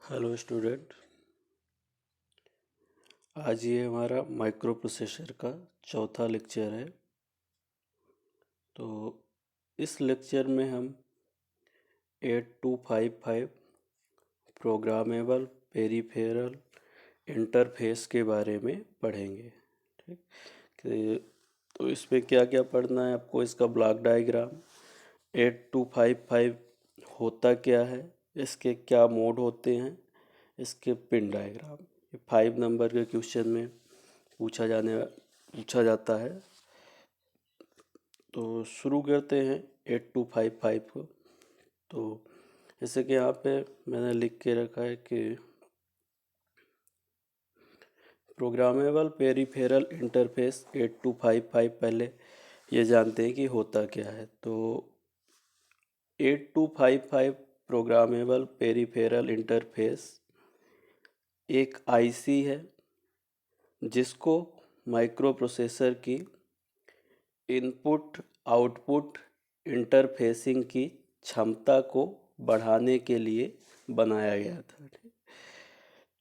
Hello student. आज ये हमारा माइक्रो प्रोसेसर का चौथा लेक्चर है। तो इस लेक्चर में हम 8255 प्रोग्रामेबल पेरिफेरल इंटरफेस के बारे में पढ़ेंगे। ठीक। तो इसमें क्या क्या पढ़ना है आपको, इसका ब्लॉक डायग्राम, 8255 होता क्या है, इसके क्या मोड होते हैं, इसके पिन डायग्राम। ये 5 नंबर के क्वेश्चन में पूछा जाता है। तो शुरू करते हैं 8255 को। तो जैसे कि यहाँ पे मैंने लिख के रखा है कि प्रोग्रामेबल पेरिफेरल इंटरफेस 8255, पहले ये जानते हैं कि होता क्या है। तो 8255 प्रोग्रामेबल पेरिफेरल इंटरफेस एक आईसी है जिसको माइक्रो प्रोसेसर की इनपुट आउटपुट इंटरफेसिंग की क्षमता को बढ़ाने के लिए बनाया गया था।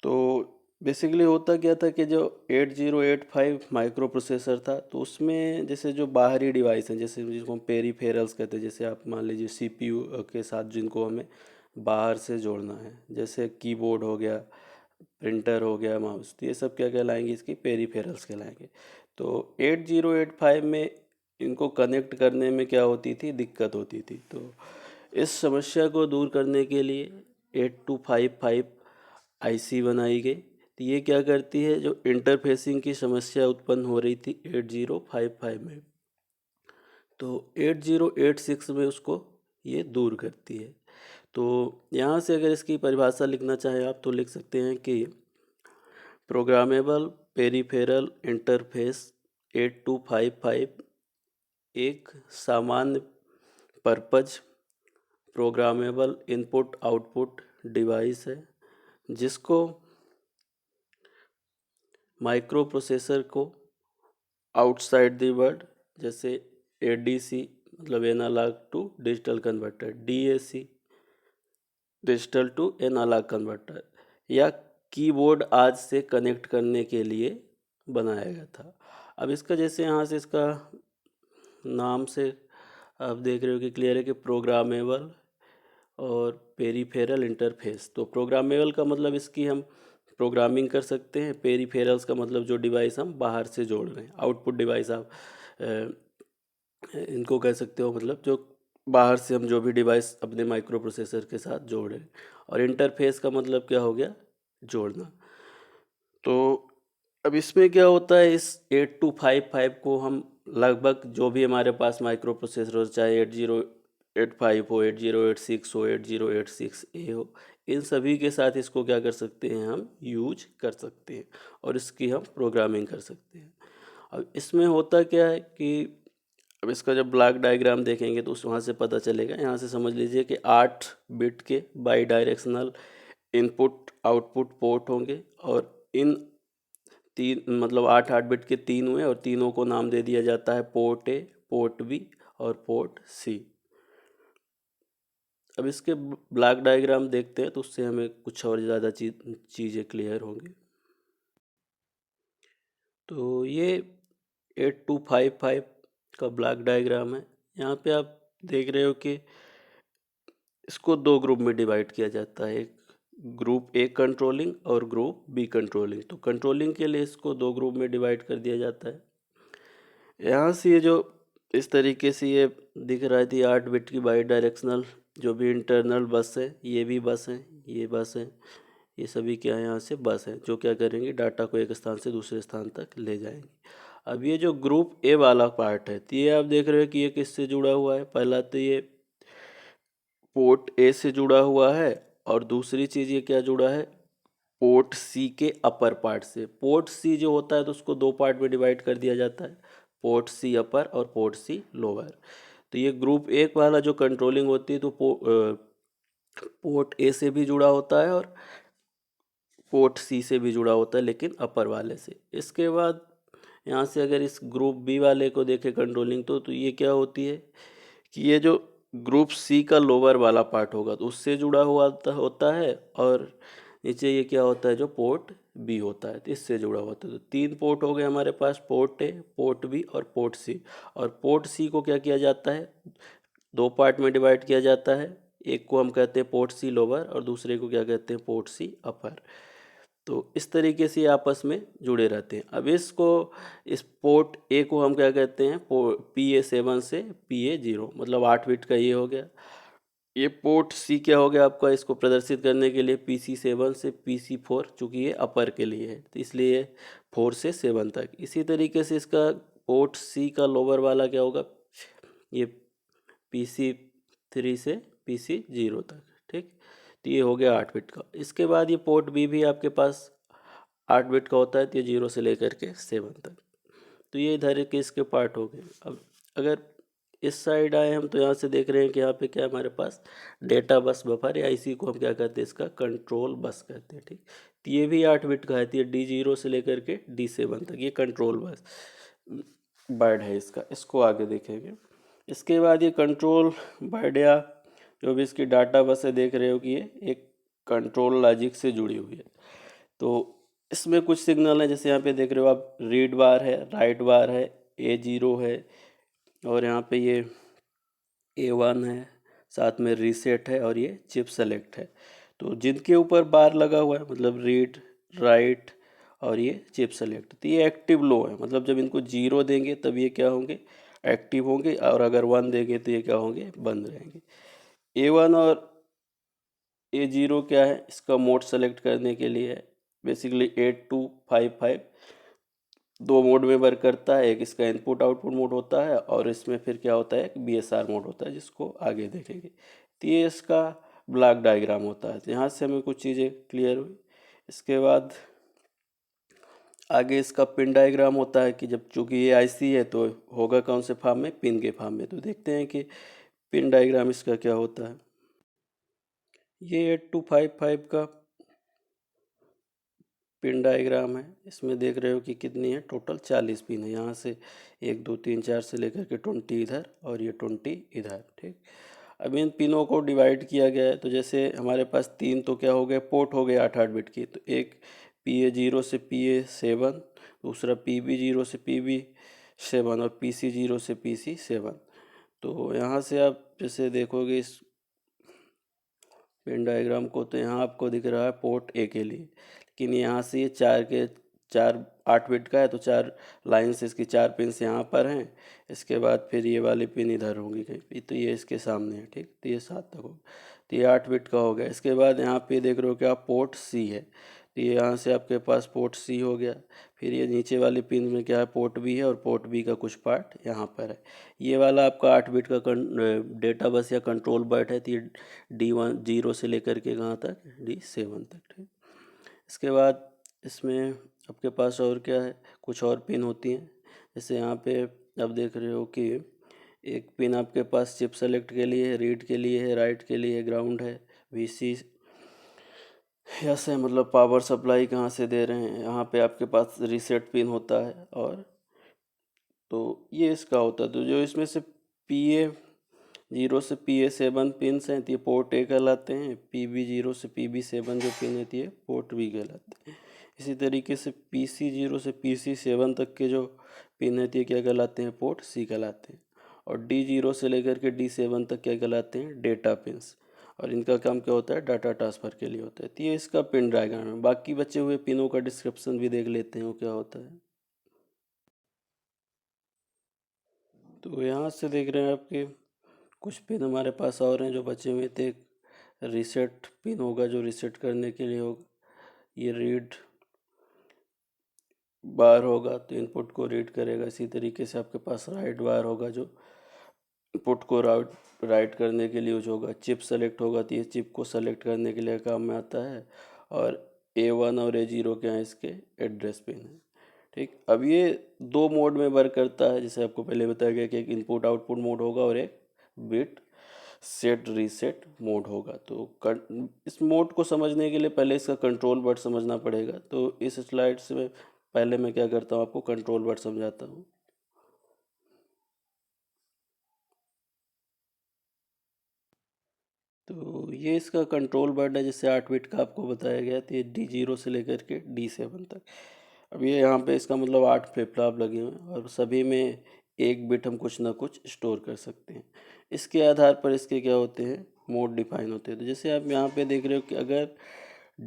तो बेसिकली होता क्या था कि जो 8085 माइक्रो प्रोसेसर था, तो उसमें जैसे जो बाहरी डिवाइस हैं, जैसे जिसको हम पेरीफेरल्स कहते हैं, जैसे आप मान लीजिए सीपीयू के साथ जिनको हमें बाहर से जोड़ना है, जैसे कीबोर्ड हो गया, प्रिंटर हो गया, माउस, तो ये सब क्या कहलाएंगे, इसकी पेरीफेरल्स कहलाएंगे। तो 8085 में इनको कनेक्ट करने में क्या होती थी, दिक्कत होती थी। तो इस समस्या को दूर करने के लिए 8255 आईसी बनाई गई। तो ये क्या करती है, जो इंटरफेसिंग की समस्या उत्पन्न हो रही थी 8055 में, तो 8086 में उसको ये दूर करती है। तो यहाँ से अगर इसकी परिभाषा लिखना चाहें आप, तो लिख सकते हैं कि प्रोग्रामेबल पेरिफेरल इंटरफेस 8255 एक सामान्य purpose programmable input output device है जिसको माइक्रो प्रोसेसर को आउटसाइड द वर्ड, जैसे एडीसी मतलब analogue to digital converter, DAC digital to analogue converter, या कीबोर्ड आज से कनेक्ट करने के लिए बनाया गया था। अब इसका जैसे यहाँ से इसका नाम से आप देख रहे हो कि क्लियर है कि प्रोग्रामेबल और पेरीफेरल इंटरफेस। तो प्रोग्रामेबल का मतलब इसकी हम प्रोग्रामिंग कर सकते हैं, पेरीफेरल्स का मतलब जो डिवाइस हम बाहर से जोड़ रहे हैं, आउटपुट डिवाइस आप इनको कह सकते हो, मतलब जो बाहर से हम जो भी डिवाइस अपने माइक्रो प्रोसेसर के साथ जोड़ रहे हैं। और इंटरफेस का मतलब क्या हो गया, जोड़ना। तो अब इसमें क्या होता है, इस 8255 को हम लगभग जो भी हमारे पास माइक्रो प्रोसेसर हो, चाहे 8085 हो, 8086 हो, 8086A हो, इन सभी के साथ इसको क्या कर सकते हैं, हम यूज कर सकते हैं और इसकी हम प्रोग्रामिंग कर सकते हैं। अब इसमें होता क्या है कि अब इसका जब ब्लॉक डायग्राम देखेंगे तो उस वहाँ से पता चलेगा। यहाँ से समझ लीजिए कि 8 बिट के by directional input output port होंगे, और इन तीन मतलब 8 बिट के तीन हुए, और तीनों को नाम दे दिया जाता है पोर्ट ए, पोर्ट बी और पोर्ट सी। अब इसके ब्लॉक डायग्राम देखते हैं तो उससे हमें कुछ और ज़्यादा चीज़ें क्लियर होंगी। तो ये 8255 का ब्लॉक डायग्राम है। यहाँ पे आप देख रहे हो कि इसको दो ग्रुप में डिवाइड किया जाता है, एक ग्रुप ए कंट्रोलिंग और ग्रुप बी कंट्रोलिंग। तो कंट्रोलिंग के लिए इसको दो ग्रुप में डिवाइड कर दिया जाता है। यहाँ से ये जो इस तरीके से ये दिख रहा थी 8 बिट की बाई डायरेक्शनल जो भी इंटरनल बस है, ये भी बस है, ये बस है, ये सभी क्या है, यहाँ से बस है जो क्या करेंगे, डाटा को एक स्थान से दूसरे स्थान तक ले जाएंगे। अब ये जो ग्रुप ए वाला पार्ट है, तो ये आप देख रहे हो कि ये किससे जुड़ा हुआ है। पहला तो ये पोर्ट ए से जुड़ा हुआ है, और दूसरी चीज़ ये क्या जुड़ा है, पोर्ट सी के अपर पार्ट से। पोर्ट सी जो होता है तो उसको दो पार्ट में डिवाइड कर दिया जाता है, पोर्ट सी अपर और पोर्ट सी लोअर। तो ये ग्रुप एक वाला जो कंट्रोलिंग होती है, तो पोर्ट ए से भी जुड़ा होता है और पोर्ट सी से भी जुड़ा होता है, लेकिन अपर वाले से। इसके बाद यहाँ से अगर इस ग्रुप बी वाले को देखें कंट्रोलिंग, तो ये क्या होती है कि ये जो ग्रुप सी का लोअर वाला पार्ट होगा तो उससे जुड़ा हुआ होता है, और नीचे ये क्या होता है, जो पोर्ट बी होता है, तो इससे जुड़ा होता है। तो 3 पोर्ट हो गए हमारे पास, पोर्ट ए, पोर्ट बी और पोर्ट सी। और पोर्ट सी को क्या किया जाता है, 2 पार्ट में डिवाइड किया जाता है। एक को हम कहते हैं पोर्ट सी लोअर और दूसरे को क्या कहते हैं, पोर्ट सी अपर। तो इस तरीके से आपस में जुड़े रहते हैं। अब इसको, इस पोर्ट ए को हम क्या कहते हैं, PA7 से PA0, मतलब 8 बिट का ये हो गया। ये पोर्ट सी क्या हो गया आपका, इसको प्रदर्शित करने के लिए PC7 से PC4, चूँकि ये अपर के लिए है तो इसलिए 4 से 7 तक। इसी तरीके से इसका पोर्ट सी का लोअर वाला क्या होगा, ये PC3 से PC0 तक, ठीक। तो ये हो गया 8 बिट का। इसके बाद ये पोर्ट बी भी आपके पास 8 बिट का होता है, तो ये 0 से लेकर के 7 तक। तो ये इधर के इसके पार्ट हो गए। अब अगर इस साइड आए हम, तो यहाँ से देख रहे हैं कि यहाँ पे क्या हमारे पास डेटा बस बफर, या इसी को हम क्या कहते हैं, इसका कंट्रोल बस कहते हैं, ठीक। तो ये भी 8 बिट का है, तो ये D0 से लेकर के D7 तक ये कंट्रोल बस वर्ड है इसका, इसको आगे देखेंगे। इसके बाद ये कंट्रोल वर्ड या जो भी इसकी डाटा बस है, देख रहे हो कि ये एक कंट्रोल लॉजिक से जुड़ी हुई है। तो इसमें कुछ सिग्नल है, जैसे यहाँ पे देख रहे हो आप, रीड बार है, राइट बार है, A0 है, और यहाँ पे ये A1 है, साथ में रीसेट है, और ये चिप सेलेक्ट है। तो जिनके ऊपर बार लगा हुआ है, मतलब रीड, राइट और ये चिप सेलेक्ट, तो ये एक्टिव लो है, मतलब जब इनको 0 देंगे तब ये क्या होंगे, एक्टिव होंगे, और अगर 1 देंगे तो ये क्या होंगे, बंद रहेंगे। A1 और A0 क्या है, इसका मोड सेलेक्ट करने के लिए है, बेसिकली 8255 दो मोड में वर्क करता है। एक इसका इनपुट आउटपुट मोड होता है, और इसमें फिर क्या होता है, BSR मोड होता है, जिसको आगे देखेंगे। तो ये इसका ब्लॉक डायग्राम होता है। तो यहाँ से हमें कुछ चीज़ें क्लियर हुई। इसके बाद आगे इसका पिन डायग्राम होता है, कि जब चूँकि ये IC है तो होगा कौन से फॉर्म में, पिन के फॉर्म में। तो देखते हैं कि पिन डायग्राम इसका क्या होता है। ये 8255 का पिन डायग्राम है। इसमें देख रहे हो कि कितनी है, टोटल 40 पिन है। यहाँ से 1 2 3 4 से लेकर के 20 इधर, और ये 20 इधर, ठीक। अब इन पिनों को डिवाइड किया गया है। तो जैसे हमारे पास 3 तो क्या हो गए, पोर्ट हो गए 8 बिट की। तो एक PA0 से PA7, दूसरा PB0 से PB7, और PC0 से PC7। तो यहाँ से आप जैसे देखोगे इस पिन डायग्राम को, तो यहाँ आपको दिख रहा है पोर्ट ए के लिए, लेकिन यहाँ से ये 8 बिट का है, तो 4 लाइन्स इसकी, 4 पिन यहाँ पर हैं। इसके बाद फिर ये वाली पिन इधर होंगी कहीं पे, तो ये इसके सामने है, ठीक। तो ये 7 तक होगा, तो ये 8 बिट का हो गया। इसके बाद यहाँ पे देख रहे हो कि आप पोर्ट सी है, तो ये यहाँ से आपके पास पोर्ट सी हो गया। फिर ये नीचे वाली पिन में क्या है, पोर्ट बी है, और पोर्ट बी का कुछ पार्ट यहाँ पर है। ये वाला आपका 8 बिट का डेटा बस या कंट्रोल बाइट है। तो ये D1 0 से लेकर के कहाँ तक, D7 तक, ठीक। इसके बाद इसमें आपके पास और क्या है, कुछ और पिन होती हैं। जैसे यहाँ पे आप देख रहे हो कि एक पिन आपके पास चिप सेलेक्ट के लिए है, रीड के लिए है, राइट के लिए ग्राउंड है, VC ऐसे, मतलब पावर सप्लाई कहाँ से दे रहे हैं। यहाँ पे आपके पास रीसेट पिन होता है, और तो ये इसका होता है। तो जो इसमें से PA0 से PA7 पिन्स हैं, तो ये पोर्ट ए कहलाते हैं। PB0 से PB7 जो पिन है, तो ये पोर्ट बी कहलाते हैं। इसी तरीके से PC0 से PC7 तक के जो पिन है, तो ये क्या कहलाते हैं, पोर्ट सी कहलाते हैं। और D0 से लेकर के D7 तक क्या कहलाते हैं, डेटा पिन्स। और इनका काम क्या होता है, डाटा ट्रांसफ़र के लिए होता है। तो ये इसका पिन डायग्राम है। बाकी बचे हुए पिनों का डिस्क्रिप्शन भी देख लेते हैं वो क्या होता है। तो यहाँ से देख रहे हैं आपके कुछ पिन हमारे पास और हैं जो बचे हुए थे। रीसेट पिन होगा जो रीसेट करने के लिए होगा। ये रीड बार होगा तो इनपुट को रीड करेगा। इसी तरीके से आपके पास राइट बार होगा जो इनपुट को राइट करने के लिए यूज होगा। चिप सेलेक्ट होगा तो ये चिप को सेलेक्ट करने के लिए काम में आता है। और A1 और A0 क्या है, इसके एड्रेस पिन है, ठीक। अब ये 2 मोड में वर्क करता है, जैसे आपको पहले बताया गया कि एक इनपुट आउटपुट मोड होगा और एक बिट सेट रीसेट मोड होगा। तो इस मोड को समझने के लिए पहले इसका कंट्रोल वर्ड समझना पड़ेगा। तो इस स्लाइड से पहले मैं क्या करता हूँ, आपको कंट्रोल वर्ड समझाता हूँ। तो ये इसका कंट्रोल वर्ड है, जैसे 8 बिट का आपको बताया गया, तो ये D0 से लेकर के D7 तक। अब ये यहाँ पे इसका मतलब 8 फ्लिप फ्लॉप लगे हुए हैं और सभी में 1 बिट हम कुछ ना कुछ स्टोर कर सकते हैं। इसके आधार पर इसके क्या होते हैं, मोड डिफाइन होते हैं। तो जैसे आप यहाँ पे देख रहे हो कि अगर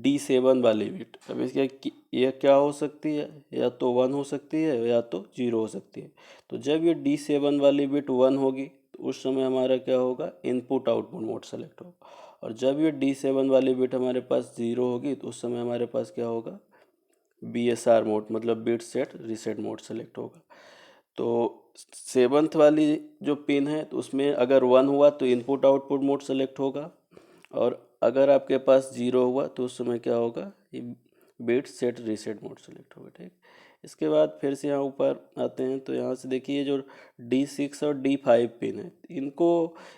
D7 वाली बिट, अब इसका यह क्या हो सकती है, या तो 1 हो सकती है या तो 0 हो सकती है। तो जब ये D7 वाली बिट 1 होगी तो उस समय हमारा क्या होगा, इनपुट आउटपुट मोड सेलेक्ट होगा। और जब ये D7 वाली बिट हमारे पास 0 होगी तो उस समय हमारे पास क्या होगा, BSR मोड, मतलब bit set reset mode select होगा। तो 7th वाली जो पिन है तो उसमें अगर 1 हुआ तो इनपुट आउटपुट मोड सेलेक्ट होगा, और अगर आपके पास 0 हुआ तो उस समय क्या होगा, ये bit set reset mode select होगा। ठीक, इसके बाद फिर से यहाँ ऊपर आते हैं तो यहाँ से देखिए जो D6 और D5 पिन है,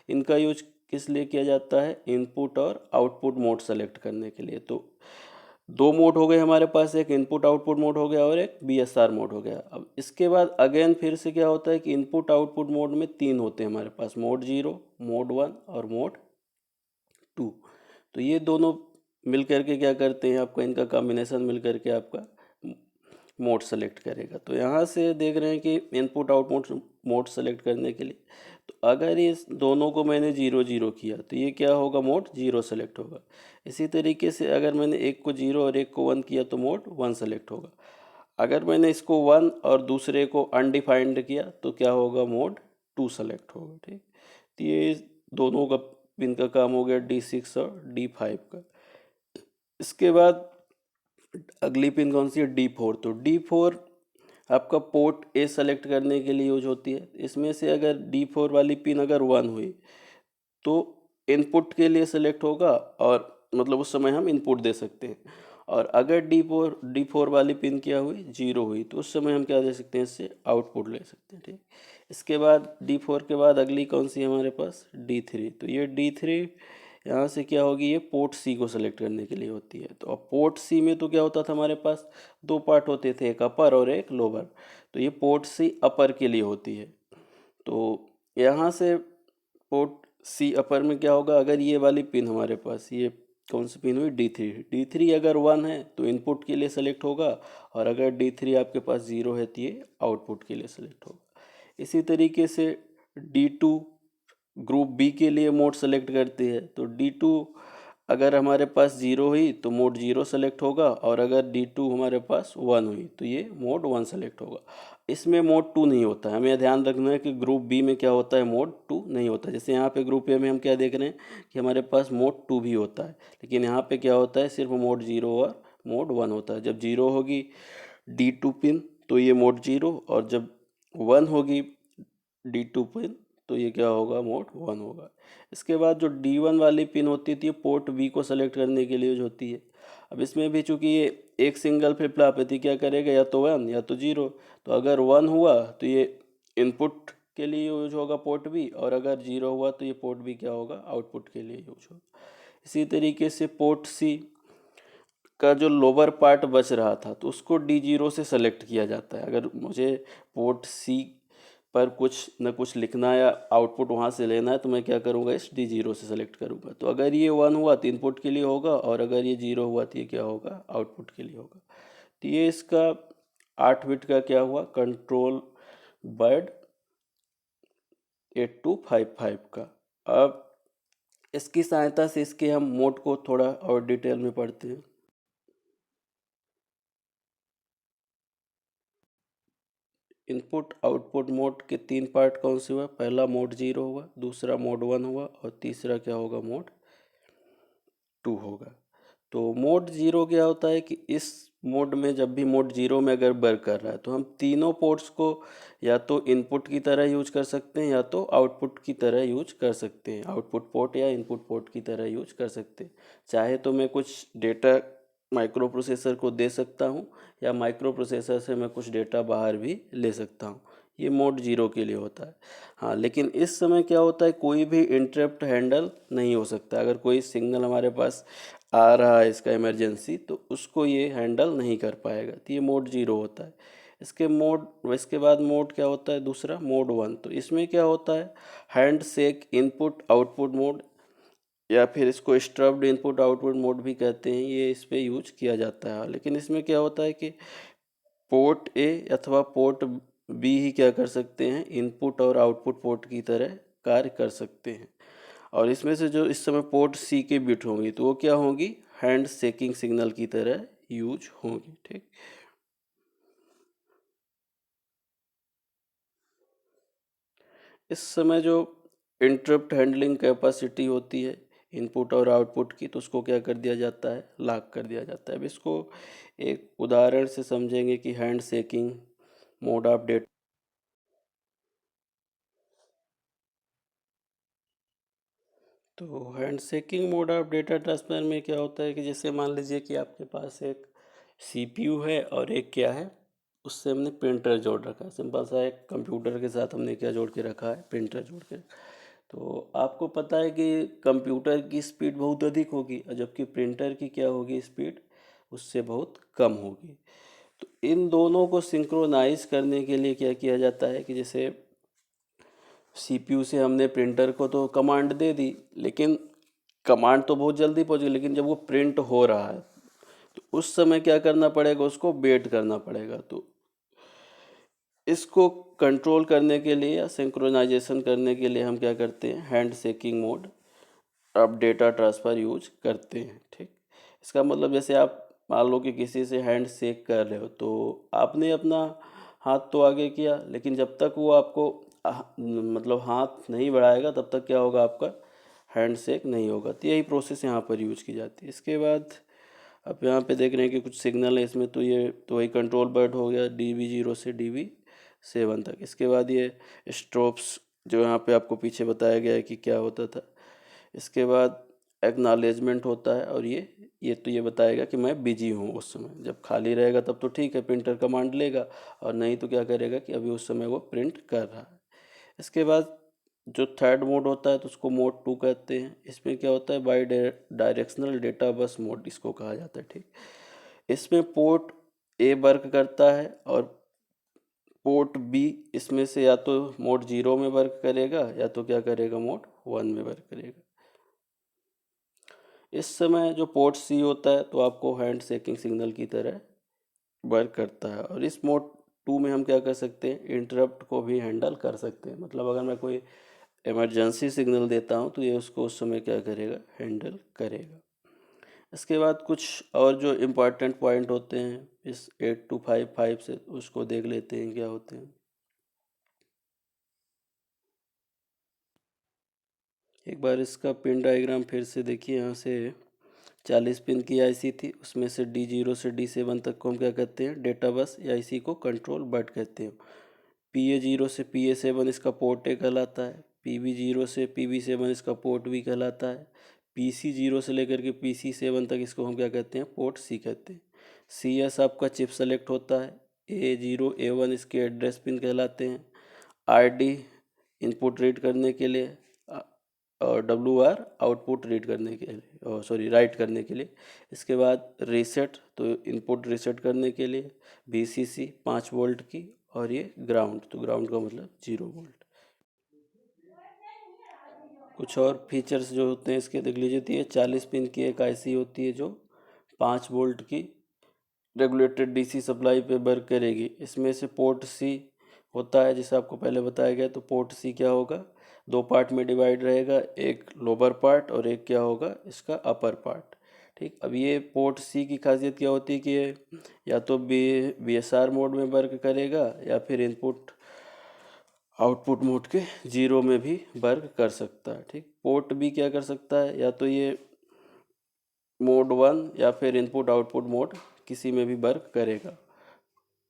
इनका यूज किस लिए किया जाता है, इनपुट और आउटपुट मोड सेलेक्ट करने के लिए। तो 2 मोड हो गए हमारे पास, एक इनपुट आउटपुट मोड हो गया और एक BSR मोड हो गया। अब इसके बाद अगेन फिर से क्या होता है कि इनपुट आउटपुट मोड में 3 होते हैं हमारे पास, मोड 0, मोड 1 और मोड 2। तो ये दोनों मिल करके क्या करते हैं, आपका इनका कॉम्बिनेशन मिल करके आपका मोड सेलेक्ट करेगा। तो यहाँ से देख रहे हैं कि इनपुट आउटपुट मोड सेलेक्ट करने के लिए, तो अगर इस दोनों को मैंने 0 0 किया तो ये क्या होगा, मोड 0 सेलेक्ट होगा। इसी तरीके से अगर मैंने एक को 0 और एक को 1 किया तो मोड 1 सेलेक्ट होगा। अगर मैंने इसको 1 और दूसरे को अनडिफाइंड किया तो क्या होगा, मोड 2 सेलेक्ट होगा। ठीक, तो ये दोनों का पिन का काम हो गया, D6 और D5 का। इसके बाद अगली पिन कौन सी है, D4। तो D4 आपका पोर्ट ए सेलेक्ट करने के लिए यूज होती है। इसमें से अगर D4 वाली पिन अगर 1 हुई तो इनपुट के लिए सेलेक्ट होगा, और मतलब उस समय हम इनपुट दे सकते हैं। और अगर D4 वाली पिन क्या हुई, 0 हुई, तो उस समय हम क्या दे सकते हैं, इससे आउटपुट ले सकते हैं। ठीक, इसके बाद D4 के बाद अगली कौन सी है हमारे पास, D3। तो ये D3 यहाँ से क्या होगी, ये पोर्ट सी को सेलेक्ट करने के लिए होती है। तो अब पोर्ट सी में तो क्या होता था, हमारे पास 2 पार्ट होते थे, एक अपर और एक लोअर। तो ये पोर्ट सी अपर के लिए होती है। तो यहाँ से पोर्ट सी अपर में क्या होगा, अगर ये वाली पिन हमारे पास, ये कौन सी पिन हुई, D3 अगर 1 है तो इनपुट के लिए सेलेक्ट होगा, और अगर D3 आपके पास 0 है तो ये आउटपुट के लिए सेलेक्ट होगा। इसी तरीके से D2 ग्रुप बी के लिए मोड सेलेक्ट करती है। तो D2 अगर हमारे पास 0 हुई तो मोड 0 सेलेक्ट होगा, और अगर D2 हमारे पास 1 हुई तो ये मोड 1 सेलेक्ट होगा। इसमें मोड 2 नहीं होता है। हमें यह ध्यान रखना है कि ग्रुप बी में क्या होता है, मोड 2 नहीं होता। जैसे यहाँ पे ग्रुप ए में हम क्या देख रहे हैं कि हमारे पास मोड 2 भी होता है, लेकिन यहाँ पे क्या होता है, सिर्फ मोड 0 और मोड 1 होता है। जब 0 होगी D2 पिन तो ये मोड 0, और जब 1 होगी D2 पिन तो ये क्या होगा, मोड 1 होगा। इसके बाद जो D1 वाली पिन होती थी, पोर्ट बी को सेलेक्ट करने के लिए यूज होती है। अब इसमें भी चूंकि ये एक सिंगल फ्लिप फ्लॉप है तो क्या करेगा, या तो 1 या तो 0। तो अगर 1 हुआ तो ये इनपुट के लिए यूज होगा पोर्ट बी, और अगर 0 हुआ तो ये पोर्ट बी क्या होगा, आउटपुट के लिए यूज होगा। इसी तरीके से पोर्ट सी का जो लोअर पार्ट बच रहा था तो उसको D0 से सेलेक्ट किया जाता है। अगर मुझे पोर्ट सी पर कुछ न कुछ लिखना या आउटपुट वहाँ से लेना है तो मैं क्या करूँगा, इस D0 से सेलेक्ट करूँगा। तो अगर ये 1 हुआ तो इनपुट के लिए होगा, और अगर ये 0 हुआ तो ये क्या होगा, आउटपुट के लिए होगा। तो ये इसका 8 बिट का क्या हुआ, कंट्रोल वर्ड 8255 का। अब इसकी सहायता से इसके हम मोड को थोड़ा और डिटेल में पढ़ते हैं। इनपुट आउटपुट मोड के 3 पार्ट कौन से हुआ, पहला मोड 0 हुआ, दूसरा मोड 1 हुआ, और तीसरा क्या होगा, मोड 2 होगा। तो मोड 0 क्या होता है कि इस मोड में जब भी मोड 0 में अगर वर्क कर रहा है तो हम तीनों पोर्ट्स को या तो इनपुट की तरह यूज कर सकते हैं या तो आउटपुट की तरह यूज कर सकते हैं, आउटपुट पोर्ट या इनपुट पोर्ट की तरह यूज कर सकते हैं। चाहे तो मैं कुछ डेटा माइक्रो प्रोसेसर को दे सकता हूँ, या माइक्रो प्रोसेसर से मैं कुछ डेटा बाहर भी ले सकता हूँ। ये मोड 0 के लिए होता है। हाँ, लेकिन इस समय क्या होता है, कोई भी इंटरप्ट हैंडल नहीं हो सकता। अगर कोई सिग्नल हमारे पास आ रहा है इसका इमरजेंसी, तो उसको ये हैंडल नहीं कर पाएगा। तो ये मोड 0 होता है। इसके बाद मोड क्या होता है, दूसरा मोड 1। तो इसमें क्या होता है, hand shake input output mode या फिर इसको स्ट्रब्ड इनपुट आउटपुट मोड भी कहते हैं, ये इस पे यूज किया जाता है। लेकिन इसमें क्या होता है कि पोर्ट ए अथवा पोर्ट बी ही क्या कर सकते हैं, इनपुट और आउटपुट पोर्ट की तरह कार्य कर सकते हैं। और इसमें से जो इस समय पोर्ट सी के बिट होंगी तो वो क्या होंगी, हैंड शेकिंग सिग्नल की तरह यूज होंगी। ठीक, इस समय जो इंटरप्ट हैंडलिंग कैपेसिटी होती है इनपुट और आउटपुट की, तो उसको क्या कर दिया जाता है, लॉक कर दिया जाता है। अब इसको एक उदाहरण से समझेंगे कि handshaking mode of data. तो handshaking mode of data transfer में क्या होता है कि जैसे मान लीजिए कि आपके पास एक सीपीयू है और एक क्या है, उससे हमने प्रिंटर जोड़ रखा है। सिंपल सा एक कंप्यूटर के साथ हमने क्या जोड़ के रखा है, प्रिंटर जोड़ के। तो आपको पता है कि कंप्यूटर की स्पीड बहुत अधिक होगी और जबकि प्रिंटर की क्या होगी, स्पीड उससे बहुत कम होगी। तो इन दोनों को सिंक्रोनाइज करने के लिए क्या किया जाता है कि जैसे सीपीयू से हमने प्रिंटर को तो कमांड दे दी, लेकिन कमांड तो बहुत जल्दी पहुंची, लेकिन जब वो प्रिंट हो रहा है तो उस समय क्या करना पड़ेगा, उसको वेट करना पड़ेगा। तो इसको कंट्रोल करने के लिए या सिंक्रोनाइजेशन करने के लिए हम क्या करते हैं, हैंड शेकिंग मोड अब डेटा ट्रांसफ़र यूज करते हैं। ठीक, इसका मतलब जैसे आप मान लो कि किसी से हैंड शेक कर रहे हो तो आपने अपना हाथ तो आगे किया, लेकिन जब तक वो आपको मतलब हाथ नहीं बढ़ाएगा तब तक क्या होगा, आपका हैंड शेक नहीं होगा। तो यही प्रोसेस यहाँ पर यूज की जाती है। इसके बाद आप यहाँ पे देख रहे हैं कि कुछ सिग्नल है इसमें, तो ये तो वही कंट्रोल वर्ड हो गया DB0 से DB7 तक। इसके बाद ये स्ट्रोप्स जो यहाँ पे आपको पीछे बताया गया है कि क्या होता था। इसके बाद एक्नॉलेजमेंट होता है और ये तो ये बताएगा कि मैं बिजी हूँ उस समय। जब खाली रहेगा तब तो ठीक है, प्रिंटर कमांड लेगा, और नहीं तो क्या करेगा कि अभी उस समय वो प्रिंट कर रहा है। इसके बाद जो थर्ड मोड होता है तो उसको मोड 2 कहते हैं। इसमें क्या होता है, by directional data bus mode इसको कहा जाता है। ठीक, इसमें पोर्ट ए वर्क करता है और पोर्ट बी इसमें से या तो मोड 0 में वर्क करेगा या तो क्या करेगा, मोड 1 में वर्क करेगा। इस समय जो पोर्ट सी होता है तो आपको हैंड शेकिंग सिग्नल की तरह वर्क करता है। और इस मोड 2 में हम क्या कर सकते हैं, इंटरप्ट को भी हैंडल कर सकते हैं। मतलब अगर मैं कोई इमरजेंसी सिग्नल देता हूँ तो ये उसको उस समय क्या करेगा, हैंडल करेगा। इसके बाद कुछ और जो इम्पोर्टेंट पॉइंट होते हैं इस 8255 से, उसको देख लेते हैं क्या होते हैं। एक बार इसका पिन डायग्राम फिर से देखिए। यहाँ से 40 पिन की आईसी थी, उसमें से D0 से D7 तक को हम क्या कहते हैं, डेटा बस या आईसी को कंट्रोल बट कहते हैं। PA0 से PA7 इसका पोर्ट ए कहलाता है। PB0 से PB7 इसका पोर्ट बी कहलाता है। PC0 से लेकर के PC7 तक इसको हम क्या कहते हैं, पोर्ट सी कहते हैं। CS आपका चिप सेलेक्ट होता है। A0 A1 इसके एड्रेस पिन कहलाते हैं। RD इनपुट रीड करने के लिए और WR आउटपुट रीड करने के लिए, सॉरी राइट करने के लिए। इसके बाद रीसेट तो इनपुट रीसेट करने के लिए। VCC 5 वोल्ट की, और ये ग्राउंड, तो ग्राउंड का मतलब 0 वोल्ट। कुछ और फीचर्स जो होते हैं इसके देख लीजिए। तो ये 40 पिन की एक आईसी होती है जो 5 वोल्ट की रेगुलेटेड डीसी सप्लाई पे वर्क करेगी। इसमें से पोर्ट सी होता है, जैसे आपको पहले बताया गया। तो पोर्ट सी क्या होगा, दो पार्ट में डिवाइड रहेगा, एक लोअर पार्ट और एक क्या होगा, इसका अपर पार्ट। ठीक, अब ये पोर्ट सी की खासियत क्या होती है कि ये या तो BSR मोड में वर्क करेगा या फिर इनपुट आउटपुट मोड के 0 में भी वर्क कर सकता है। ठीक, पोर्ट बी क्या कर सकता है, या तो ये मोड 1 या फिर इनपुट आउटपुट मोड किसी में भी वर्क करेगा।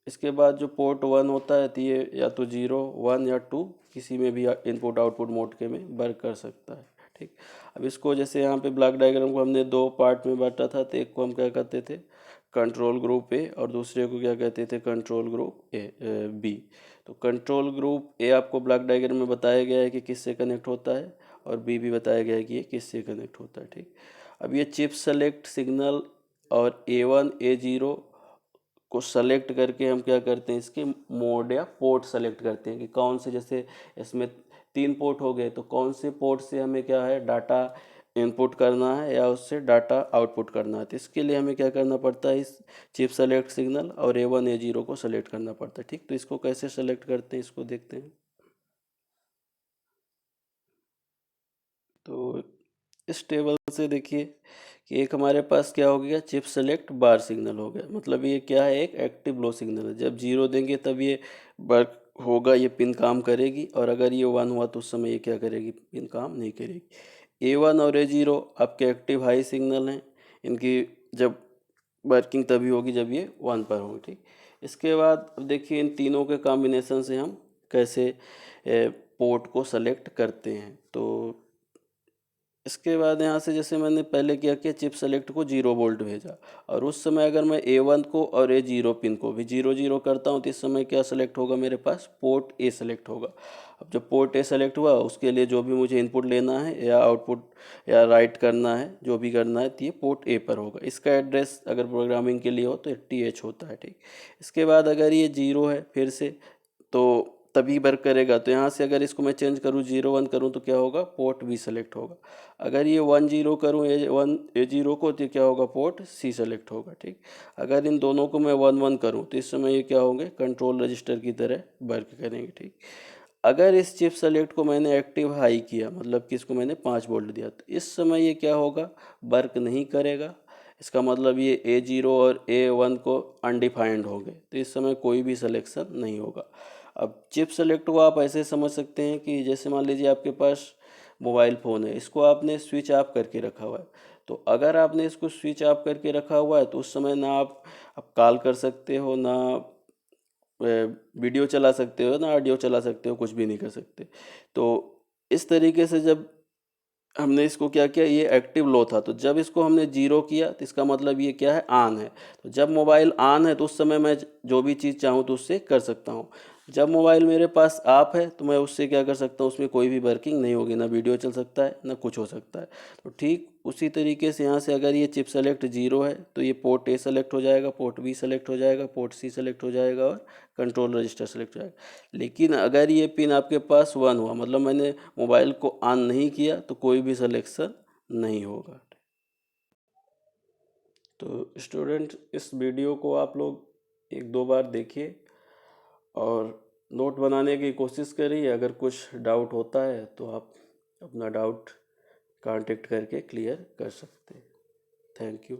इसके बाद जो पोर्ट 1 होता है तो ये या तो 0 1 या 2 किसी में भी इनपुट आउटपुट मोड के में वर्क कर सकता है। ठीक, अब इसको जैसे यहाँ पे ब्लॉक डायग्राम को हमने दो पार्ट में बांटा था। तो एक को हम क्या कहते थे, कंट्रोल ग्रुप ए, और दूसरे को क्या कहते थे, कंट्रोल ग्रुप बी। तो कंट्रोल ग्रुप ए आपको ब्लॉक डायग्राम में बताया गया है कि किससे कनेक्ट होता है, और बी भी बताया गया है कि ये किससे कनेक्ट होता है। ठीक, अब ये चिप सेलेक्ट सिग्नल और A1 A0 को सेलेक्ट करके हम क्या करते हैं, इसके मोड या पोर्ट सेलेक्ट करते हैं कि कौन से, जैसे इसमें 3 पोर्ट हो गए तो कौन से पोर्ट से हमें क्या है, डाटा इनपुट करना है या उससे डाटा आउटपुट करना है। तो इसके लिए हमें क्या करना पड़ता है, इस चिप सेलेक्ट सिग्नल और A1 A0 को सेलेक्ट करना पड़ता है। ठीक, तो इसको कैसे सेलेक्ट करते हैं इसको देखते हैं। तो इस टेबल से देखिए कि एक हमारे पास क्या हो गया, चिप सेलेक्ट बार सिग्नल हो गया। मतलब ये क्या है, एक एक्टिव लो सिग्नल है। जब 0 देंगे तब ये वर्क होगा, ये पिन काम करेगी, और अगर ये 1 हुआ तो उस समय ये क्या करेगी, पिन काम नहीं करेगी। A1 और A0 आपके एक्टिव हाई सिग्नल हैं। इनकी जब वर्किंग तभी होगी जब ये 1 पर होगी। ठीक, इसके बाद अब देखिए इन तीनों के कॉम्बिनेशन से हम कैसे पोर्ट को सेलेक्ट करते हैं। तो इसके बाद यहाँ से जैसे मैंने पहले क्या किया, चिप सेलेक्ट को 0 वोल्ट भेजा, और उस समय अगर मैं A1 को और A0 पिन को भी 0 0 करता हूँ तो इस समय क्या सेलेक्ट होगा, मेरे पास पोर्ट A सेलेक्ट होगा। अब जब पोर्ट A सेलेक्ट हुआ, उसके लिए जो भी मुझे इनपुट लेना है या आउटपुट या राइट करना है, जो भी करना है, तो ये पोर्ट A पर होगा। इसका एड्रेस अगर प्रोग्रामिंग के लिए हो तो TH होता है। ठीक, इसके बाद अगर ये 0 है फिर से, तो तभी वर्क करेगा। तो यहाँ से अगर इसको मैं चेंज करूँ, 0 1 करूँ, तो क्या होगा, पोर्ट B सेलेक्ट होगा। अगर ये 1 0 करूँ, A1 A0 को, तो क्या होगा, पोर्ट C सेलेक्ट होगा। ठीक, अगर इन दोनों को मैं 1 1 करूँ तो इस समय ये क्या होंगे, कंट्रोल रजिस्टर की तरह वर्क करेंगे। ठीक, अगर इस चिप सेलेक्ट को मैंने एक्टिव हाई किया, मतलब कि इसको मैंने 5 वोल्ट दिया, तो इस समय ये क्या होगा, वर्क नहीं करेगा। इसका मतलब ये A0 और A1 को अनडिफाइंड हो गए, तो इस समय कोई भी सिलेक्शन नहीं होगा। अब चिप सेलेक्ट को आप ऐसे समझ सकते हैं कि जैसे मान लीजिए आपके पास मोबाइल फ़ोन है, इसको आपने स्विच ऑफ करके रखा हुआ है। तो अगर आपने इसको स्विच ऑफ करके रखा हुआ है तो उस समय ना आप कॉल कर सकते हो, ना वीडियो चला सकते हो, ना ऑडियो चला सकते हो, कुछ भी नहीं कर सकते। तो इस तरीके से जब हमने इसको क्या किया, ये एक्टिव लो था, तो जब इसको हमने 0 किया तो इसका मतलब ये क्या है, ऑन है। तो जब मोबाइल ऑन है तो उस समय मैं जो भी चीज़ चाहूँ तो उससे कर सकता हूँ। जब मोबाइल मेरे पास ऑफ है तो मैं उससे क्या कर सकता हूँ, उसमें कोई भी वर्किंग नहीं होगी, ना वीडियो चल सकता है, ना कुछ हो सकता है। तो ठीक उसी तरीके से यहाँ से अगर ये चिप सेलेक्ट 0 है तो ये पोर्ट A सेलेक्ट हो जाएगा, पोर्ट B सेलेक्ट हो जाएगा, पोर्ट C सेलेक्ट हो जाएगा, और कंट्रोल रजिस्टर सेलेक्ट हो जाएगा। लेकिन अगर ये पिन आपके पास 1 हुआ, मतलब मैंने मोबाइल को ऑन नहीं किया, तो कोई भी सिलेक्शन नहीं होगा। तो स्टूडेंट, इस वीडियो को आप लोग 1 2 बार देखिए और नोट बनाने की कोशिश करिए। अगर कुछ डाउट होता है तो आप अपना डाउट कांटेक्ट करके क्लियर कर सकते हैं। Thank you.